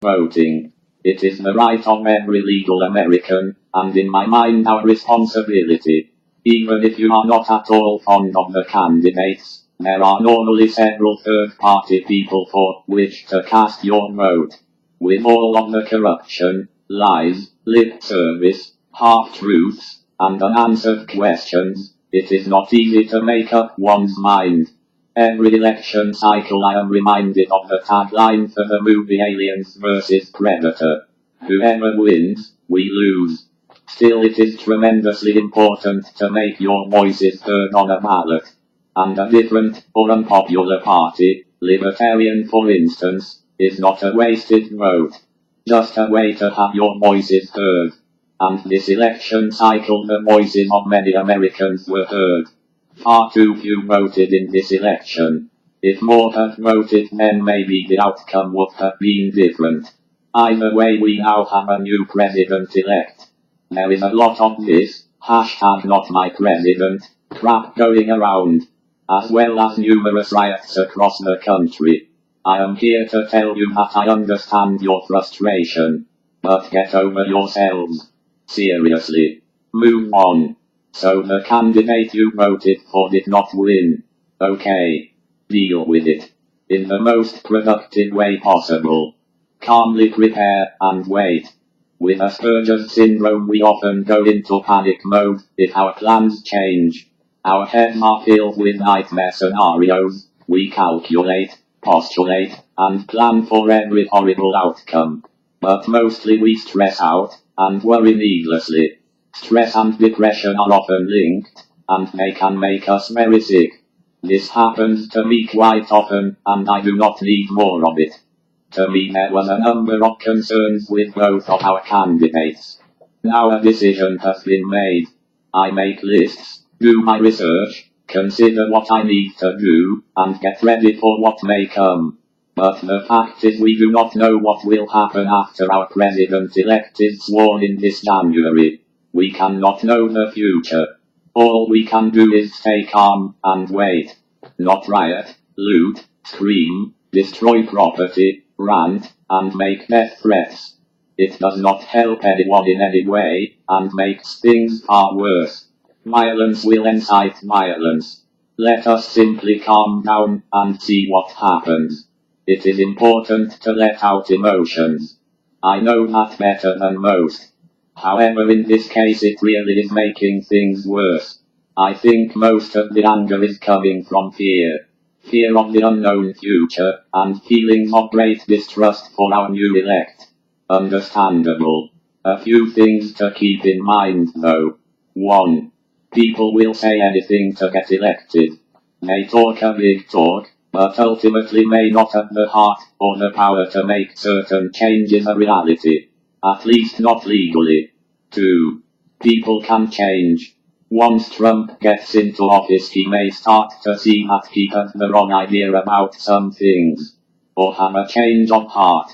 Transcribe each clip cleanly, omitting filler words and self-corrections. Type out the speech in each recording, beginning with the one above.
Voting. It is the right of every legal American, and in my mind our responsibility. Even if you are not at all fond of the candidates, there are normally several third-party people for which to cast your vote. With all of the corruption, lies, lip service, half-truths, and unanswered questions, it is not easy to make up one's mind. Every election cycle I am reminded of the tagline for the movie Aliens vs. Predator. Whoever wins, we lose. Still, it is tremendously important to make your voices heard on a ballot. And a different, or unpopular party, Libertarian for instance, is not a wasted vote. Just a way to have your voices heard. And this election cycle the voices of many Americans were heard. Far too few voted in this election. If more had voted, then maybe the outcome would have been different. Either way, we now have a new president-elect. There is a lot of this, #NotMyPresident, crap going around, as well as numerous riots across the country. I am here to tell you that I understand your frustration. But get over yourselves. Seriously. Move on. So the candidate you voted for did not win. Okay. Deal with it. In the most productive way possible. Calmly prepare and wait. With Asperger's syndrome we often go into panic mode if our plans change. Our heads are filled with nightmare scenarios. We calculate, postulate, and plan for every horrible outcome. But mostly we stress out, and worry needlessly. Stress and depression are often linked, and they can make us very sick. This happens to me quite often, and I do not need more of it. To me there was a number of concerns with both of our candidates. Now a decision has been made. I make lists, do my research, consider what I need to do, and get ready for what may come. But the fact is we do not know what will happen after our president-elect is sworn in this January. We cannot know the future. All we can do is stay calm and wait. Not riot, loot, scream, destroy property, rant, and make death threats. It does not help anyone in any way, and makes things far worse. Violence will incite violence. Let us simply calm down and see what happens. It is important to let out emotions. I know that better than most. However, in this case it really is making things worse. I think most of the anger is coming from fear. Fear of the unknown future, and feelings of great distrust for our new elect. Understandable. A few things to keep in mind though. 1. People will say anything to get elected. They talk a big talk, but ultimately may not have the heart or the power to make certain changes a reality. At least not legally. 2. People can change. Once Trump gets into office he may start to see that he has the wrong idea about some things. Or have a change of heart.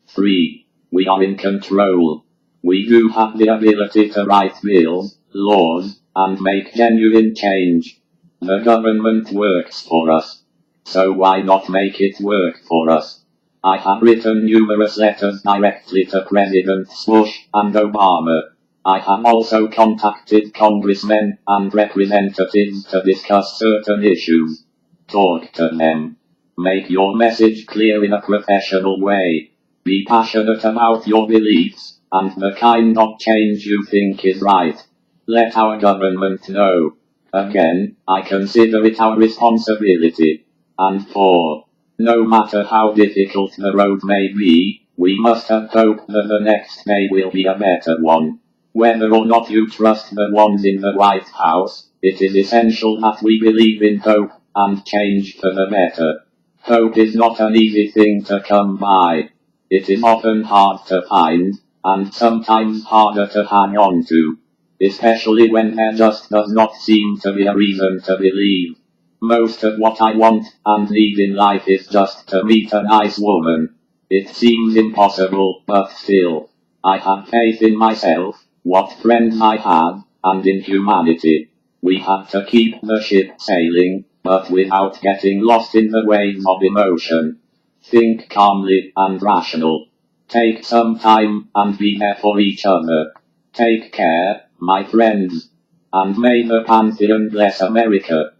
3. We are in control. We do have the ability to write bills, laws, and make genuine change. The government works for us. So why not make it work for us? I have written numerous letters directly to Presidents Bush and Obama. I have also contacted congressmen and representatives to discuss certain issues. Talk to them. Make your message clear in a professional way. Be passionate about your beliefs, and the kind of change you think is right. Let our government know. Again, I consider it our responsibility. And 4. No matter how difficult the road may be, we must have hope that the next day will be a better one. Whether or not you trust the ones in the White House, it is essential that we believe in hope and change for the better. Hope is not an easy thing to come by. It is often hard to find, and sometimes harder to hang on to. Especially when there just does not seem to be a reason to believe. Most of what I want and need in life is just to meet a nice woman. It seems impossible, but still. I have faith in myself, what friends I have, and in humanity. We have to keep the ship sailing, but without getting lost in the waves of emotion. Think calmly and rational. Take some time and be there for each other. Take care, my friends. And may the Pantheon bless America.